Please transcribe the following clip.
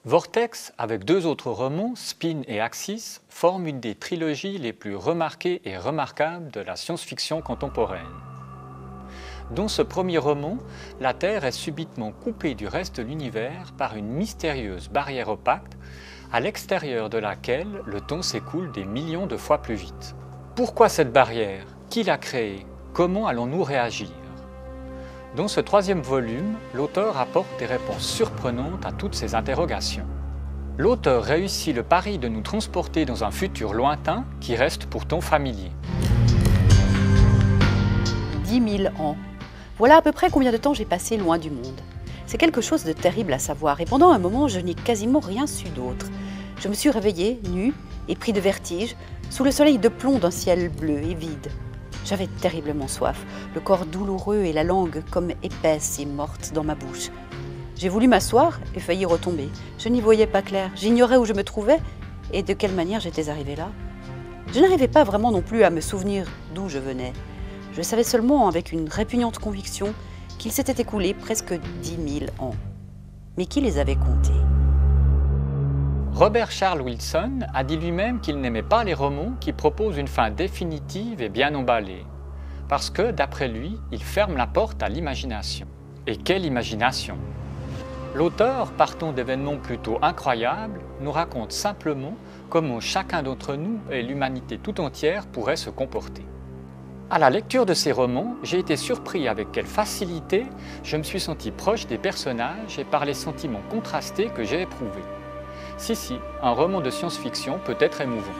Vortex, avec deux autres romans, Spin et Axis, forme une des trilogies les plus remarquées et remarquables de la science-fiction contemporaine. Dans ce premier roman, la Terre est subitement coupée du reste de l'univers par une mystérieuse barrière opaque, à l'extérieur de laquelle le temps s'écoule des millions de fois plus vite. Pourquoi cette barrière? Qui l'a créée? Comment allons-nous réagir? Dans ce troisième volume, l'auteur apporte des réponses surprenantes à toutes ces interrogations. L'auteur réussit le pari de nous transporter dans un futur lointain qui reste pourtant familier. 10 000 ans. Voilà à peu près combien de temps j'ai passé loin du monde. C'est quelque chose de terrible à savoir et pendant un moment, je n'ai quasiment rien su d'autre. Je me suis réveillée, nue et pris de vertige, sous le soleil de plomb d'un ciel bleu et vide. J'avais terriblement soif, le corps douloureux et la langue comme épaisse et morte dans ma bouche. J'ai voulu m'asseoir et failli retomber. Je n'y voyais pas clair, j'ignorais où je me trouvais et de quelle manière j'étais arrivée là. Je n'arrivais pas vraiment non plus à me souvenir d'où je venais. Je savais seulement avec une répugnante conviction qu'il s'était écoulé presque 10 000 ans. Mais qui les avait comptés? Robert Charles Wilson a dit lui-même qu'il n'aimait pas les romans qui proposent une fin définitive et bien emballée, parce que, d'après lui, ils ferment la porte à l'imagination. Et quelle imagination! L'auteur, partant d'événements plutôt incroyables, nous raconte simplement comment chacun d'entre nous et l'humanité tout entière pourrait se comporter. À la lecture de ces romans, j'ai été surpris avec quelle facilité je me suis senti proche des personnages et par les sentiments contrastés que j'ai éprouvés. Si, un roman de science-fiction peut être émouvant.